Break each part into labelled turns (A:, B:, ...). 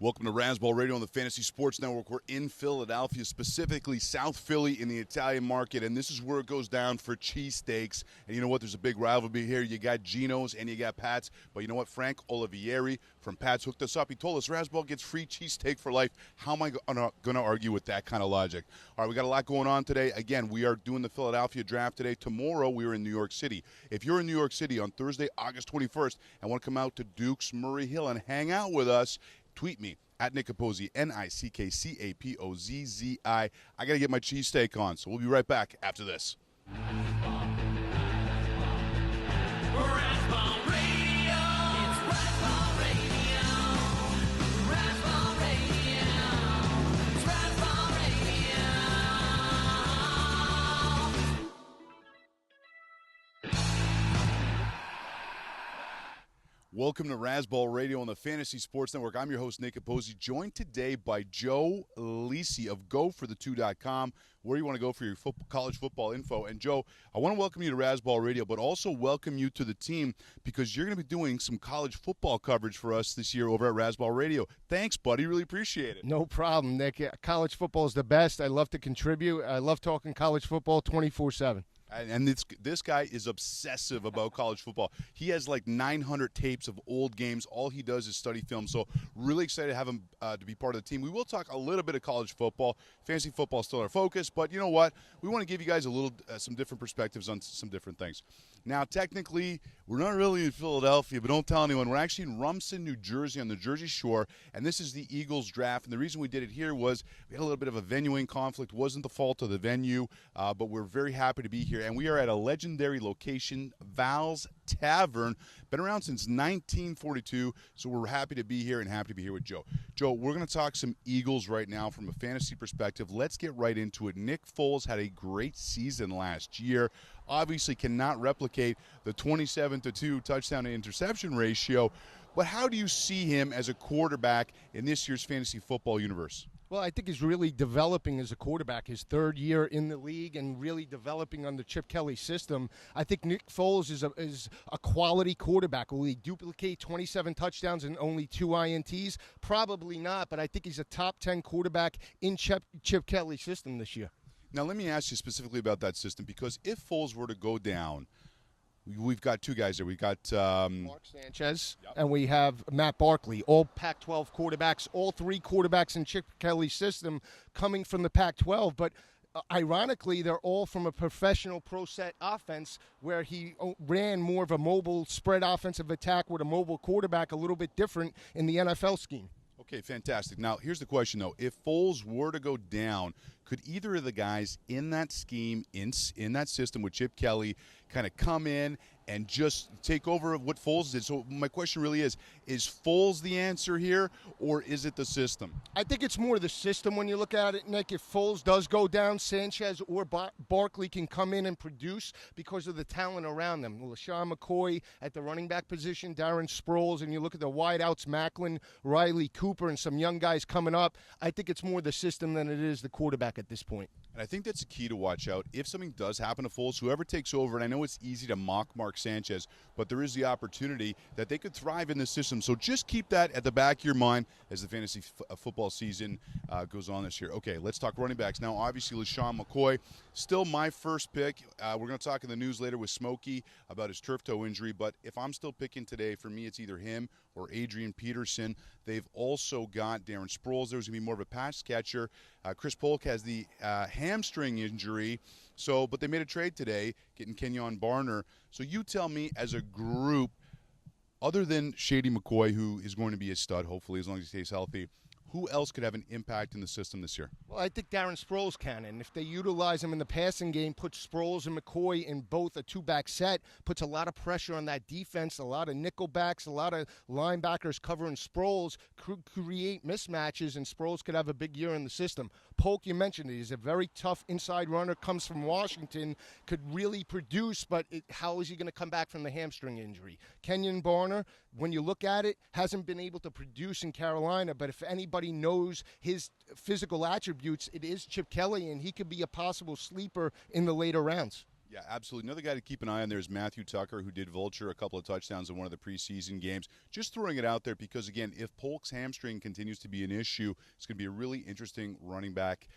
A: Welcome to Razzball Radio on the Fantasy Sports Network. We're in Philadelphia, specifically South Philly in the Italian market, and this is where it goes down for cheesesteaks. And you know what? There's a big rivalry here. You got Geno's and you got Pat's, but you know what? Frank Olivieri from Pat's hooked us up. He told us Razzball gets free cheesesteak for life. How am I going to argue with that kind of logic? All right, we got a lot going on today. Again, we are doing the Philadelphia draft today. Tomorrow, we are in New York City. If you're in New York City on Thursday, August 21st, and want to come out to Duke's Murray Hill and hang out with us, tweet me at Nick Capozzi, Nickcapozzi. I got to get my cheesesteak on, so we'll be right back after this.
B: Razzball Radio. It's Razzball Radio. Razzball Radio. It's Razzball Radio.
A: Welcome to Razzball Radio on the Fantasy Sports Network. I'm your host, Nick Capozzi, joined today by Joe Lisi of GoForThe2.com, where you want to go for your college football info. And, Joe, I want to welcome you to Razzball Radio, but also welcome you to the team because you're going to be doing some college football coverage for us this year over at Razzball Radio. Thanks, buddy. Really appreciate it.
C: No problem, Nick. College football is the best. I love to contribute. I love talking college football 24/7.
A: And this guy is obsessive about college football. He has like 900 tapes of old games. All he does is study film. So really excited to have him to be part of the team. We will talk a little bit of college football. Fantasy football is still our focus. But you know what? We want to give you guys a little some different perspectives on some different things. Now, technically, we're not really in Philadelphia, but don't tell anyone. We're actually in Rumson, New Jersey, on the Jersey Shore, and this is the Eagles draft. And the reason we did it here was we had a little bit of a venuing conflict. It wasn't the fault of the venue, but we're very happy to be here. And we are at a legendary location, Val's Tavern. Been around since 1942, so we're happy to be here and happy to be here with Joe. Joe, we're going to talk some Eagles right now from a fantasy perspective. Let's get right into it. Nick Foles had a great season last year. Obviously cannot replicate the 27-2 touchdown to interception ratio, but how do you see him as a quarterback in this year's fantasy football universe?
C: Well, I think he's really developing as a quarterback, his third year in the league and really developing under Chip Kelly's system. I think Nick Foles is a quality quarterback. Will he duplicate 27 touchdowns and only 2 INTs? Probably not, but I think he's a top 10 quarterback in Chip Kelly's system this year.
A: Now, let me ask you specifically about that system, because if Foles were to go down, we've got two guys there. We've got
C: Mark Sanchez, and we have Matt Barkley, all Pac-12 quarterbacks, all 3 quarterbacks in Chip Kelly's system coming from the Pac-12. But ironically, they're all from a professional pro-set offense where he ran more of a mobile spread offensive attack with a mobile quarterback, a little bit different in the NFL scheme.
A: Okay, fantastic. Now, here's the question, though. If Foles were to go down, could either of the guys in that scheme, in that system with Chip Kelly, kind of come in and just take over what Foles did? So my question really is Foles the answer here, or is it the system?
C: I think it's more the system when you look at it, Nick. If Foles does go down, Sanchez or Barkley can come in and produce because of the talent around them. LaShawn McCoy at the running back position, Darren Sproles, and you look at the wideouts, Macklin, Riley Cooper, and some young guys coming up. I think it's more the system than it is the quarterback at this point.
A: And I think that's a key to watch out. If something does happen to Foles, whoever takes over, and I know it's easy to mock Mark Sanchez, but there is the opportunity that they could thrive in this system. So just keep that at the back of your mind as the fantasy football season goes on this year. Okay, let's talk running backs. Now, obviously, LaShawn McCoy, still my first pick. We're going to talk in the news later with Smokey about his turf toe injury, but if I'm still picking today, for me, it's either him or Adrian Peterson. They've also got Darren Sproles. There's going to be more of a pass catcher. Chris Polk has the hamstring injury, but they made a trade today, getting Kenyon Barner. So you tell me, as a group, other than Shady McCoy, who is going to be a stud, hopefully, as long as he stays healthy, who else could have an impact in the system this year?
C: Well, I think Darren Sproles can, and if they utilize him in the passing game, put Sproles and McCoy in both a 2-back set, puts a lot of pressure on that defense, a lot of nickel backs, a lot of linebackers covering Sproles, could create mismatches, and Sproles could have a big year in the system. Polk, you mentioned it, he's a very tough inside runner, comes from Washington, could really produce, but how is he going to come back from the hamstring injury? Kenyon Barner, when you look at it, hasn't been able to produce in Carolina, but if anybody knows his physical attributes, it is Chip Kelly, and he could be a possible sleeper in the later rounds.
A: Yeah, absolutely. Another guy to keep an eye on there is Matthew Tucker, who did vulture a couple of touchdowns in one of the preseason games. Just throwing it out there because, again, if Polk's hamstring continues to be an issue, it's going to be a really interesting running back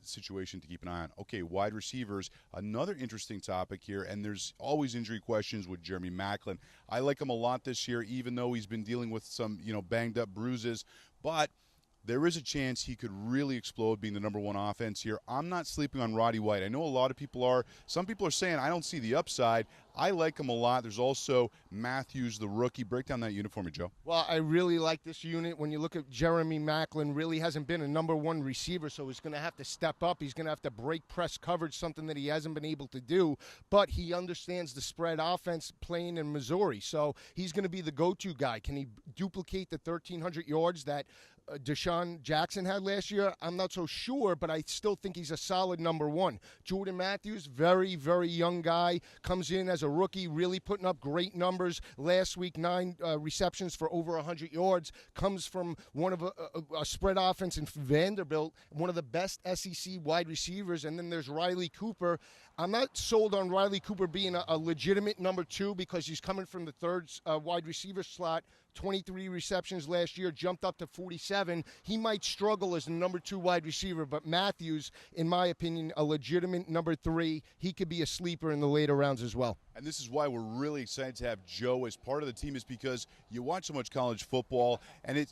A: situation to keep an eye on. Okay, wide receivers, another interesting topic here, and there's always injury questions with Jeremy Maclin. I like him a lot this year, even though he's been dealing with some, banged up bruises, but there is a chance he could really explode being the number one offense here. I'm not sleeping on Roddy White. I know a lot of people are. Some people are saying I don't see the upside. I like him a lot. There's also Matthews, the rookie. Break down that unit for me, Joe.
C: Well, I really like this unit. When you look at Jeremy Maclin, really hasn't been a number one receiver, so he's going to have to step up. He's going to have to break press coverage, something that he hasn't been able to do. But he understands the spread offense playing in Missouri, so he's going to be the go-to guy. Can he duplicate the 1,300 yards that Deshaun Jackson had last year? I'm not so sure, but I still think he's a solid number one. Jordan Matthews, very, very young guy, comes in as a rookie, really putting up great numbers. Last week, 9 receptions for over 100 yards, comes from one of a spread offense in Vanderbilt, one of the best SEC wide receivers. And then there's Riley Cooper. I'm not sold on Riley Cooper being a legitimate number two because he's coming from the third wide receiver slot. 23 receptions last year, jumped up to 47. He might struggle as the number two wide receiver, but Matthews, in my opinion, a legitimate number three. He could be a sleeper in the later rounds as well.
A: And this is why we're really excited to have Joe as part of the team, is because you watch so much college football, and it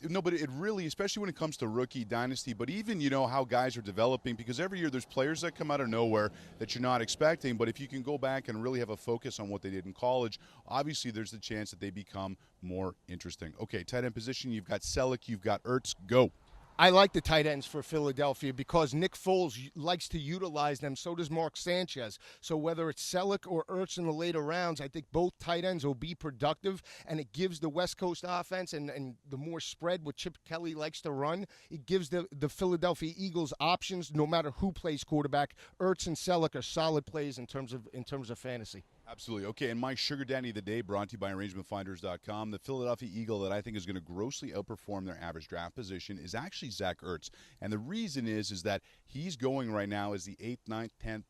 A: really, especially when it comes to rookie dynasty, but even, how guys are developing, because every year there's players that come out of nowhere that you're not expecting, but if you can go back and really have a focus on what they did in college, obviously there's the chance that they become more interesting. Okay, tight end position, you've got Selleck, you've got Ertz, go.
C: I like the tight ends for Philadelphia because Nick Foles likes to utilize them. So does Mark Sanchez. So whether it's Selleck or Ertz in the later rounds, I think both tight ends will be productive, and it gives the West Coast offense and the more spread what Chip Kelly likes to run, it gives the Philadelphia Eagles options no matter who plays quarterback. Ertz and Selleck are solid plays in terms of fantasy.
A: Absolutely. Okay, and my sugar daddy of the day, brought to you by ArrangementFinders.com. The Philadelphia Eagle that I think is going to grossly outperform their average draft position is actually Zach Ertz. And the reason is that he's going right now as the 8th, 9th, 10th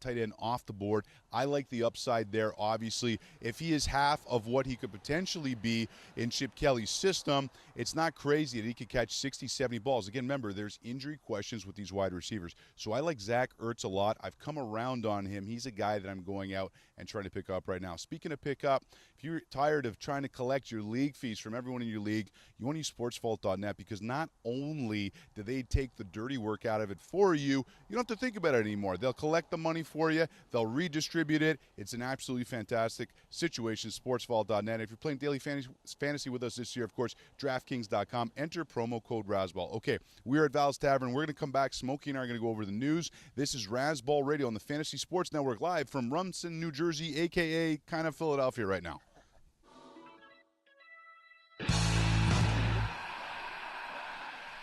A: tight end off the board. I like the upside there, obviously. If he is half of what he could potentially be in Chip Kelly's system, it's not crazy that he could catch 60, 70 balls. Again, remember, there's injury questions with these wide receivers. So I like Zach Ertz a lot. I've come around on him. He's a guy that I'm going out and trying to pick up right now. Speaking of pick up, if you're tired of trying to collect your league fees from everyone in your league, you want to use sportsvault.net, because not only do they take the dirty work out of it for you, you don't have to think about it anymore. They'll collect the money for you. They'll redistribute it. It's an absolutely fantastic situation, sportsvault.net. If you're playing daily fantasy with us this year, of course, DraftKings.com. Enter promo code Razzball. Okay, we're at Val's Tavern. We're going to come back. Smokey and I are going to go over the news. This is Razzball Radio on the Fantasy Sports Network, live from Rumson, New Jersey, a.k.a. kind of Philadelphia right now.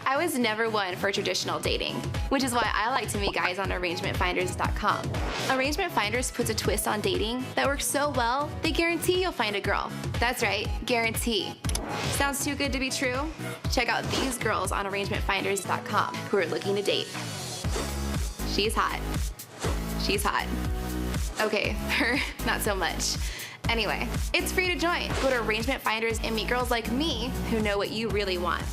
D: I was never one for traditional dating, which is why I like to meet guys on ArrangementFinders.com. Arrangement Finders puts a twist on dating that works so well, they guarantee you'll find a girl. That's right, guarantee. Sounds too good to be true? Check out these girls on ArrangementFinders.com who are looking to date. She's hot. She's hot. Okay, her, not so much. Anyway, it's free to join. Go to Arrangement Finders and meet girls like me who know what you really want.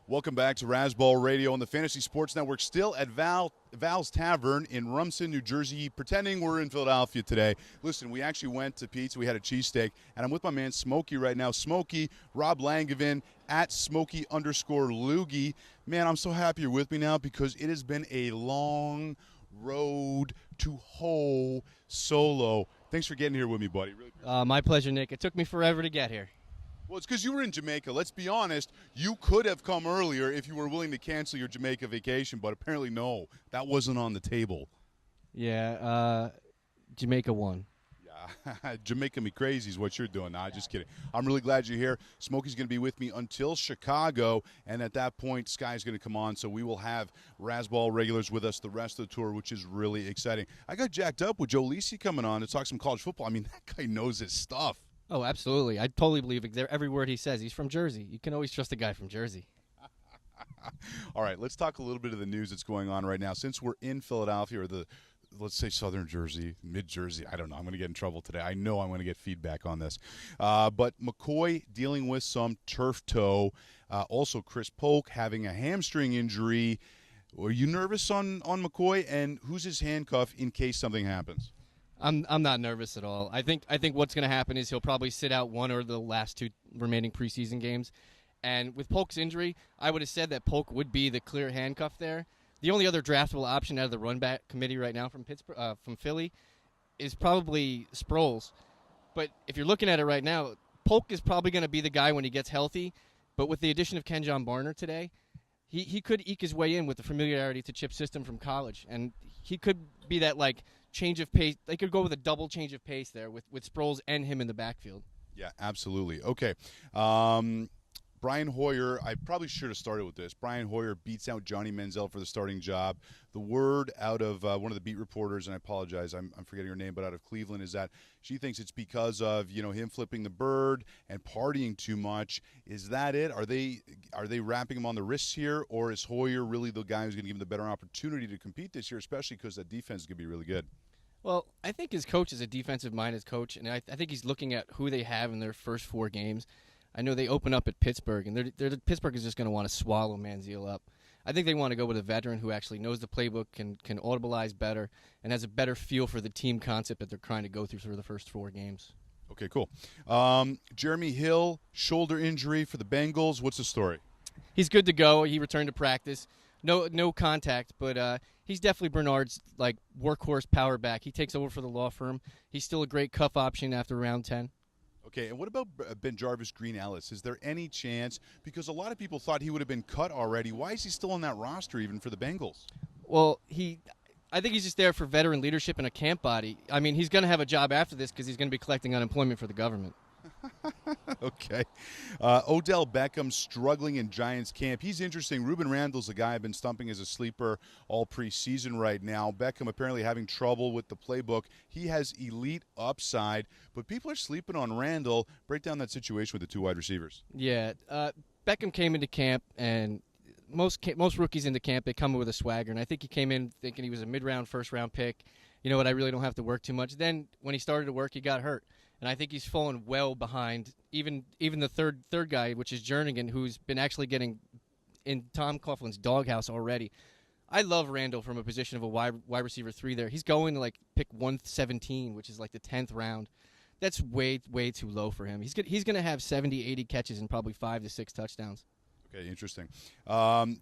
A: Welcome back to Razzball Radio on the Fantasy Sports Network, still at Val's Tavern in Rumson, New Jersey, pretending we're in Philadelphia today. Listen, we actually went to pizza. We had a cheesesteak, and I'm with my man Smokey right now. Smokey, Rob Langevin, at Smokey_Loogie. Man, I'm so happy you're with me now, because it has been a long road to Ho Solo. Thanks for getting here with me, buddy. Really
E: my pleasure, Nick. It took me forever to get here.
A: Well, it's because you were in Jamaica. Let's be honest. You could have come earlier if you were willing to cancel your Jamaica vacation, but apparently no. That wasn't on the table.
E: Yeah, Jamaica won.
A: Yeah, Jamaica me crazy is what you're doing. Nah, just kidding. I'm really glad you're here. Smokey's going to be with me until Chicago, and at that point, Sky's going to come on, so we will have Razzball regulars with us the rest of the tour, which is really exciting. I got jacked up with Joe Lisi coming on to talk some college football. I mean, that guy knows his stuff.
E: Oh, absolutely. I totally believe every word he says. He's from Jersey. You can always trust a guy from Jersey.
A: All right, let's talk a little bit of the news that's going on right now. Since we're in Philadelphia, or let's say Southern Jersey, Mid Jersey, I don't know. I'm going to get in trouble today. I know I'm going to get feedback on this. But McCoy dealing with some turf toe. Also, Chris Polk having a hamstring injury. Are you nervous on McCoy? And who's his handcuff in case something happens?
E: I'm not nervous at all. I think what's going to happen is he'll probably sit out one or the last two remaining preseason games. And with Polk's injury, I would have said that Polk would be the clear handcuff there. The only other draftable option out of the run back committee right now from Philly is probably Sproles. But if you're looking at it right now, Polk is probably going to be the guy when he gets healthy. But with the addition of Kenjon Barner today, he could eke his way in with the familiarity to Chip's system from college. And he could be that, like, change of pace. They could go with a double change of pace there with Sproles and him in the backfield.
A: Yeah, absolutely. Okay. Brian Hoyer, I probably should have started with this. Brian Hoyer beats out Johnny Manziel for the starting job. The word out of one of the beat reporters, and I apologize, I'm forgetting her name, but out of Cleveland, is that she thinks it's because of him flipping the bird and partying too much. Is that it? Are they wrapping him on the wrists here, or is Hoyer really the guy who's going to give him the better opportunity to compete this year, especially because that defense is going to be really good?
E: Well, I think his coach is a defensive-minded coach, and I think he's looking at who they have in their first 4 games. I know they open up at Pittsburgh, and Pittsburgh is just going to want to swallow Manziel up. I think they want to go with a veteran who actually knows the playbook, can audibilize better, and has a better feel for the team concept that they're trying to go through for the first 4 games.
A: Okay, cool. Jeremy Hill, shoulder injury for the Bengals. What's the story?
E: He's good to go. He returned to practice. No contact, but he's definitely Bernard's workhorse power back. He takes over for the law firm. He's still a great cuff option after round 10.
A: Okay, and what about Ben Jarvis Green Ellis? Is there any chance? Because a lot of people thought he would have been cut already. Why is he still on that roster even for the Bengals?
E: Well, I think he's just there for veteran leadership and a camp body. I mean, he's going to have a job after this because he's going to be collecting unemployment for the government.
A: Okay. Odell Beckham struggling in Giants camp. He's interesting. Ruben Randall's a guy I've been stumping as a sleeper all preseason right now. Beckham apparently having trouble with the playbook. He has elite upside, but people are sleeping on Randall. Break down that situation with the 2 wide receivers.
E: Yeah. Beckham came into camp, and most rookies into camp, they come in with a swagger, and I think he came in thinking he was a mid-round, first-round pick. You know what, I really don't have to work too much. Then when he started to work, he got hurt. And I think he's fallen well behind even the third guy, which is Jernigan, who's been actually getting in Tom Coughlin's doghouse already. I love Randall from a position of a wide receiver 3 there. He's going to pick 117, which is the 10th round. That's way too low for him. He's going to have 70, 80 catches and probably 5 to 6 touchdowns.
A: Okay, interesting.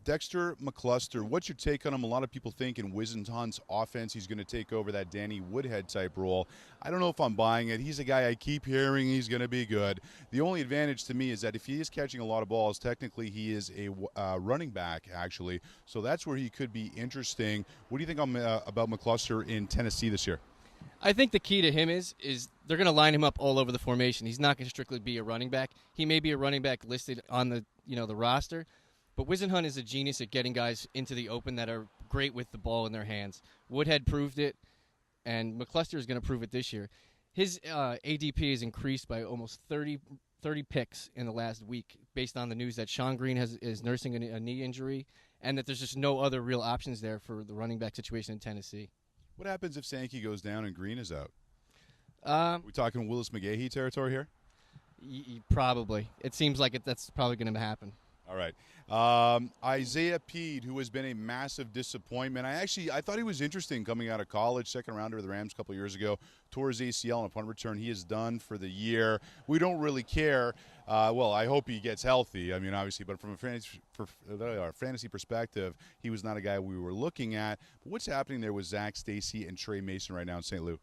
A: Dexter McCluster, what's your take on him? A lot of people think in Wisenhunt's offense he's going to take over that Danny Woodhead type role. I don't know if I'm buying it. He's a guy I keep hearing he's going to be good. The only advantage to me is that if he is catching a lot of balls, technically he is a running back, actually. So that's where he could be interesting. What do you think about McCluster in Tennessee this year?
E: I think the key to him is they're going to line him up all over the formation. He's not going to strictly be a running back. He may be a running back listed on the roster, but Wisenhunt is a genius at getting guys into the open that are great with the ball in their hands. Woodhead proved it, and McCluster is going to prove it this year. His ADP has increased by almost 30 picks in the last week based on the news that Sean Green is nursing a knee injury and that there's just no other real options there for the running back situation in Tennessee.
A: What happens if Sankey goes down and Green is out? We talking Willis McGahee territory here?
E: Probably. It seems like that's probably going to happen.
A: All right. Isaiah Peed, who has been a massive disappointment. I thought he was interesting coming out of college, second rounder of the Rams a couple years ago. Tore his ACL and upon return, he is done for the year. We don't really care. Well, I hope he gets healthy. I mean, obviously, but from a fantasy perspective, he was not a guy we were looking at. But what's happening there with Zach Stacy and Trey Mason right now in St. Louis?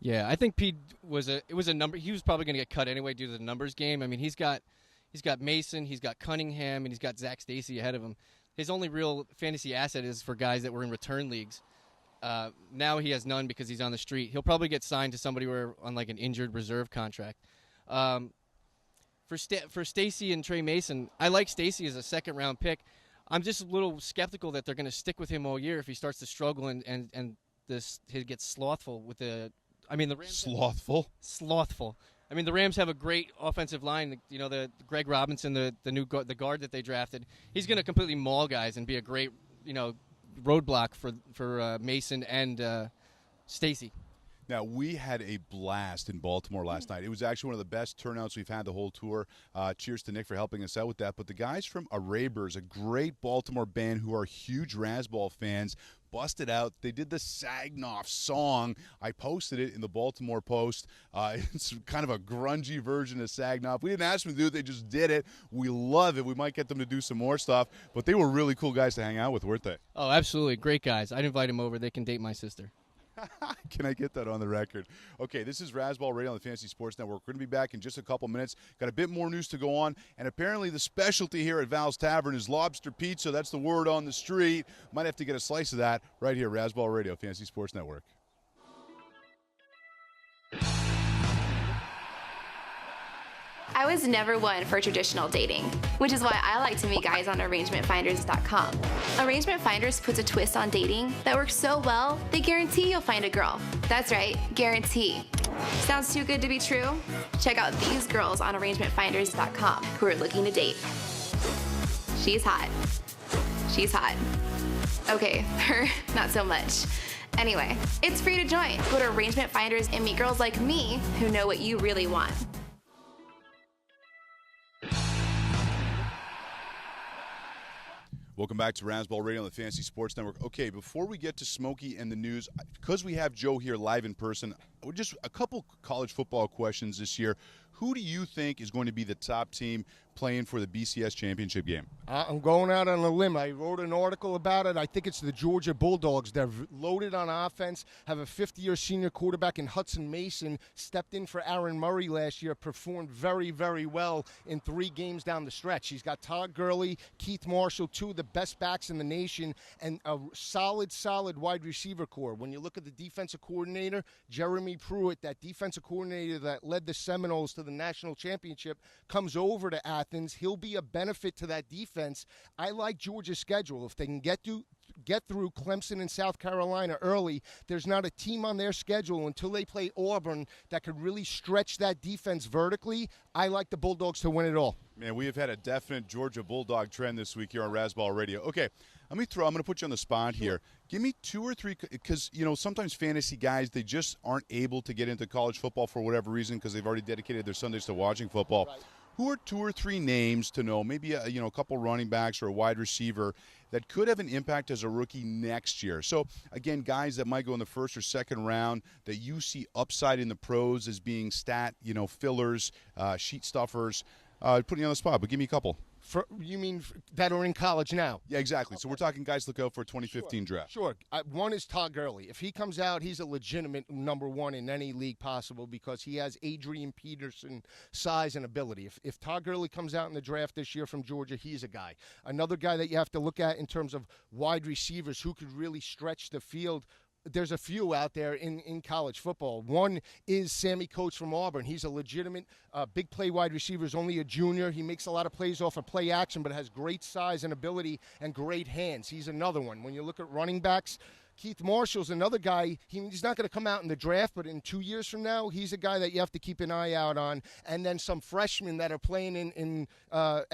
E: Yeah, I think Pete was a number. He was probably going to get cut anyway due to the numbers game. I mean, he's got Mason, he's got Cunningham, and he's got Zach Stacy ahead of him. His only real fantasy asset is for guys that were in return leagues. Now he has none because he's on the street. He'll probably get signed to somebody on an injured reserve contract. For Stacy and Trey Mason, I like Stacy as a second-round pick. I'm just a little skeptical that they're going to stick with him all year if he starts to struggle and he gets slothful with the. I mean, the Rams.
A: Slothful.
E: Slothful. I mean, the Rams have a great offensive line. You know, the Greg Robinson, the guard that they drafted. He's going to completely maul guys and be a great, roadblock for Mason and Stacy.
A: Now, we had a blast in Baltimore last night. It was actually one of the best turnouts we've had the whole tour. Cheers to Nick for helping us out with that. But the guys from Arabers, a great Baltimore band who are huge Razzball fans, busted out. They did the Sagnoff song. I posted it in the Baltimore Post. It's kind of a grungy version of Sagnoff. We didn't ask them to do it. They just did it. We love it. We might get them to do some more stuff. But they were really cool guys to hang out with, weren't they?
E: Oh, absolutely. Great guys. I'd invite them over. They can date my sister.
A: Can I get that on the record? Okay, this is Razzball Radio on the Fantasy Sports Network. We're going to be back in just a couple minutes. Got a bit more news to go on, and apparently the specialty here at Val's Tavern is lobster pizza. That's the word on the street. Might have to get a slice of that right here, Razzball Radio, Fantasy Sports Network.
D: I was never one for traditional dating, which is why I like to meet guys on arrangementfinders.com. Arrangement Finders puts a twist on dating that works so well, they guarantee you'll find a girl. That's right, guarantee. Sounds too good to be true? Check out these girls on arrangementfinders.com who are looking to date. She's hot. She's hot. Okay, her, not so much. Anyway, it's free to join. Go to Arrangement Finders and meet girls like me who know what you really want.
A: Welcome back to Razzball Radio on the Fantasy Sports Network. Okay, before we get to Smokey and the news, because we have Joe here live in person, just a couple college football questions this year. Who do you think is going to be the top team playing for the BCS championship game?
C: I'm going out on a limb. I wrote an article about it. I think it's the Georgia Bulldogs. They're loaded on offense, have a 50-year senior quarterback in Hudson Mason, stepped in for Aaron Murray last year, performed very, very well in 3 games down the stretch. He's got Todd Gurley, Keith Marshall, 2 of the best backs in the nation, and a solid wide receiver core. When you look at the defensive coordinator, Jeremy Pruitt, that defensive coordinator that led the Seminoles to the national championship, comes over to Athens. He'll be a benefit to that defense. I like Georgia's schedule. If they can get through Clemson and South Carolina early, there's not a team on their schedule until they play Auburn that could really stretch that defense vertically. I like the Bulldogs to win it all.
A: Man, we have had a definite Georgia Bulldog trend this week here on Razzball Radio. Okay, I'm going to put you on the spot here. Give me 2 or 3, because, sometimes fantasy guys, they just aren't able to get into college football for whatever reason because they've already dedicated their Sundays to watching football.
C: Right.
A: Who are 2 or 3 names to know, maybe a couple running backs or a wide receiver that could have an impact as a rookie next year? So, again, guys that might go in the first or second round that you see upside in the pros as being fillers, sheet stuffers. Putting you on the spot, but give me a couple.
C: You mean that are in college now?
A: Yeah, exactly. So we're talking guys look out for a 2015 draft.
C: Sure. One is Todd Gurley. If he comes out, he's a legitimate number 1 in any league possible because he has Adrian Peterson size and ability. If Todd Gurley comes out in the draft this year from Georgia, he's a guy. Another guy that you have to look at in terms of wide receivers who could really stretch the field. There's a few out there in college football. One is Sammy Coates from Auburn. He's a legitimate big play wide receiver. He's only a junior. He makes a lot of plays off of play action, but has great size and ability and great hands. He's another one. When you look at running backs, Keith Marshall's another guy. He's not going to come out in the draft, but in 2 years from now, he's a guy that you have to keep an eye out on. And then some freshmen that are playing in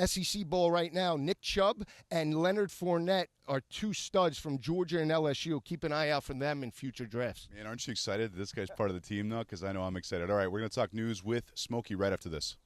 C: SEC Bowl right now, Nick Chubb and Leonard Fournette are 2 studs from Georgia and LSU. Keep an eye out for them in future drafts.
A: Man, aren't you excited that this guy's part of the team now? Because I know I'm excited. All right, we're going to talk news with Smokey right after this.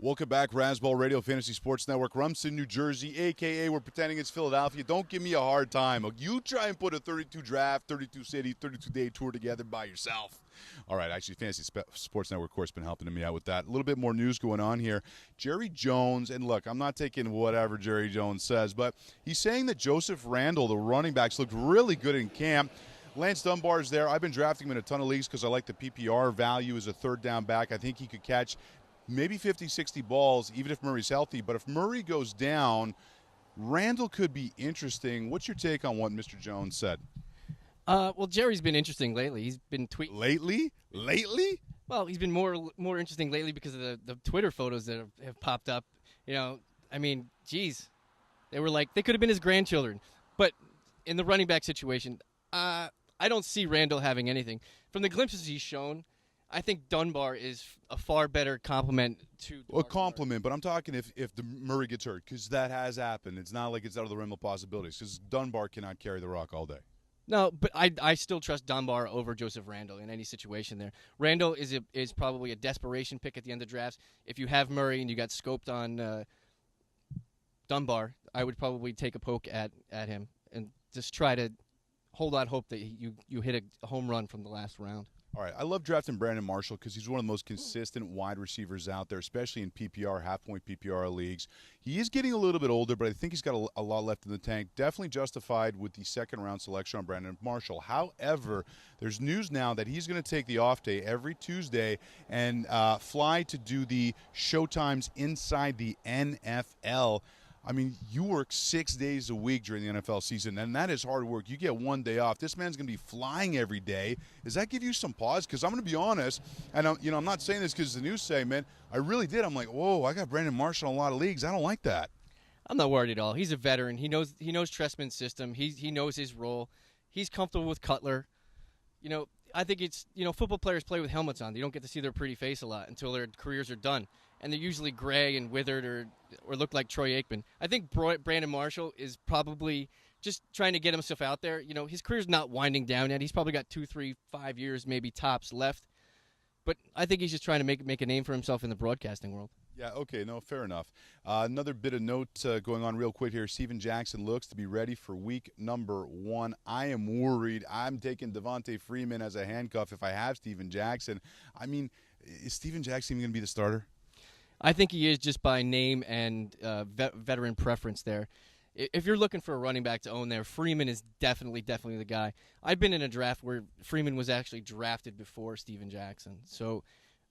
A: Welcome back, Razzball Radio, Fantasy Sports Network, Rumson, New Jersey, a.k.a. we're pretending it's Philadelphia. Don't give me a hard time. You try and put a 32 draft, 32 city, 32-day tour together by yourself. All right, actually, Fantasy Sports Network, of course, been helping me out with that. A little bit more news going on here. Jerry Jones, and look, I'm not taking whatever Jerry Jones says, but he's saying that Joseph Randle, the running backs, looked really good in camp. Lance Dunbar's there. I've been drafting him in a ton of leagues because I like the PPR value as a third down back. I think he could catch maybe 50, 60 balls, even if Murray's healthy. But if Murray goes down, Randall could be interesting. What's your take on what Mr. Jones said?
E: Well, Jerry's been interesting lately. He's been tweeting.
A: Lately?
E: Well, he's been more interesting lately because of the Twitter photos that have popped up. I mean, geez. They could have been his grandchildren. But in the running back situation, I don't see Randall having anything. from the glimpses he's shown, I think Dunbar is a far better complement to
A: A compliment, but I'm talking if the Murray gets hurt, because that has happened. It's not like it's out of the realm of possibilities, because Dunbar cannot carry the rock all day.
E: No, but I still trust Dunbar over Joseph Randall in any situation there. Randall is probably a desperation pick at the end of drafts. If you have Murray and you got scoped on Dunbar, I would probably take a poke at him and just try to hold out hope that you hit a home run from the last round.
A: All right, I love drafting Brandon Marshall because he's one of the most consistent wide receivers out there, especially in PPR, half-point PPR leagues. He is getting a little bit older, but I think he's got a lot left in the tank. Definitely justified with the second-round selection on Brandon Marshall. However, there's news now that he's going to take the off day every Tuesday and fly to do the showtimes inside the NFL. I mean, you work 6 days a week during the NFL season, and that is hard work. You get one day off. This man's going to be flying every day. Does that give you some pause? Because I'm going to be honest, and I'm not saying this because the news say, man, I really did. I'm like, whoa, I got Brandon Marshall in a lot of leagues. I don't like that.
E: I'm not worried at all. He's a veteran. He knows Trestman's system. He knows his role. He's comfortable with Cutler. I think it's football players play with helmets on. They don't get to see their pretty face a lot until their careers are done, and they're usually gray and withered or look like Troy Aikman. I think Brandon Marshall is probably just trying to get himself out there. His career's not winding down yet. He's probably got 2, 3, 5 years, maybe tops left. But I think he's just trying to make a name for himself in the broadcasting world.
A: Yeah, okay, no, fair enough. Another bit of note going on real quick here. Steven Jackson looks to be ready for week number 1. I am worried. I'm taking Devontae Freeman as a handcuff if I have Steven Jackson. I mean, is Steven Jackson even going to be the starter?
E: I think he is just by name and veteran preference there. If you're looking for a running back to own there, Freeman is definitely the guy. I've been in a draft where Freeman was actually drafted before Steven Jackson. So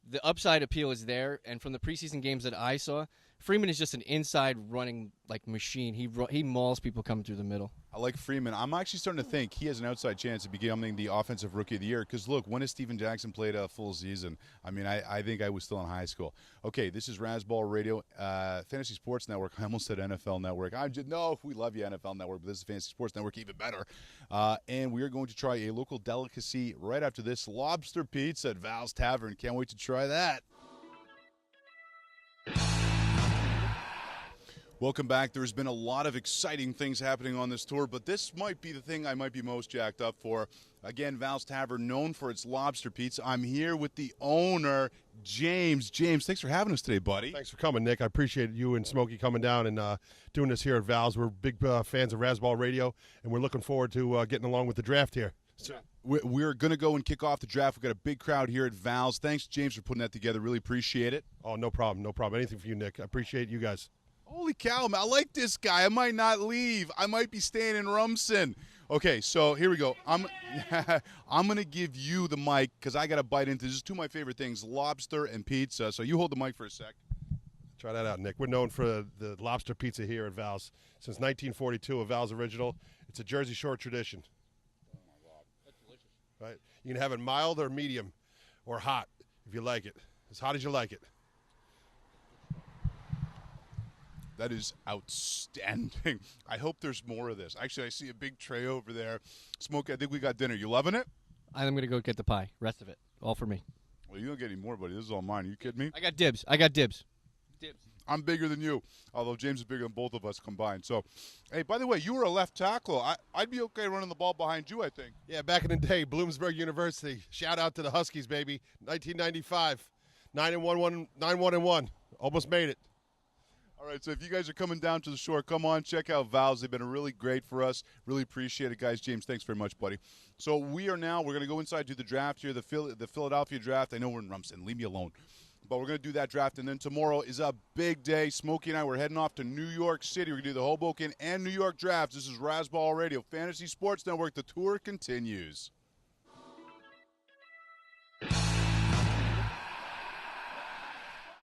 E: the upside appeal is there, and from the preseason games that I saw, Freeman is just an inside running machine. He mauls people coming through the middle.
A: I like Freeman. I'm actually starting to think he has an outside chance of becoming the offensive rookie of the year. Because, look, when has Steven Jackson played a full season? I mean, I think I was still in high school. Okay, this is Razzball Radio, Fantasy Sports Network. I almost said NFL Network. No, we love you, NFL Network, but this is Fantasy Sports Network, even better. And we are going to try a local delicacy right after this, lobster pizza at Val's Tavern. Can't wait to try that. Welcome back. There's been a lot of exciting things happening on this tour, but this might be the thing I might be most jacked up for. Again, Val's Tavern, known for its lobster pizza. I'm here with the owner, James. James, thanks for having us today, buddy.
F: Thanks for coming, Nick. I appreciate you and Smokey coming down and doing this here at Val's. We're big fans of Razzball Radio, and we're looking forward to getting along with the draft here.
A: So we're going to go and kick off the draft. We've got a big crowd here at Val's. Thanks, James, for putting that together. Really appreciate it.
F: Oh, no problem. Anything for you, Nick. I appreciate you guys.
A: Holy cow, man. I like this guy. I might not leave. I might be staying in Rumson. Okay, so here we go. I'm going to give you the mic because I got to bite into this. Is two of my favorite things, lobster and pizza. So you hold the mic for a sec.
F: Try that out, Nick. We're known for the lobster pizza here at Val's. Since 1942, a Val's original. It's a Jersey Shore tradition.
E: Oh, my God. That's delicious.
F: Right? You can have it mild or medium or hot if you like it. As hot as you like it.
A: That is outstanding. I hope there's more of this. Actually, I see a big tray over there. Smokey, I think we got dinner. You loving it?
E: I'm going to go get the pie. Rest of it. All for me.
A: Well, you don't get any more, buddy. This is all mine. Are you kidding me?
E: I got dibs. Dibs.
A: I'm bigger than you, although James is bigger than both of us combined. So, hey, by the way, you were a left tackle. I'd be okay running the ball behind you, I think.
F: Yeah, back in the day, Bloomsburg University. Shout out to the Huskies, baby. 1995. 9-1-1. Almost made it.
A: All right, so if you guys are coming down to the shore, come on, check out Val's. They've been really great for us. Really appreciate it, guys. James, thanks very much, buddy. So we're going to go inside to the draft here, the Philadelphia draft. I know we're in Rumson. Leave me alone. But we're going to do that draft, and then tomorrow is a big day. Smokey and I, we're heading off to New York City. We're going to do the Hoboken and New York drafts. This is Razzball Radio, Fantasy Sports Network. The tour continues.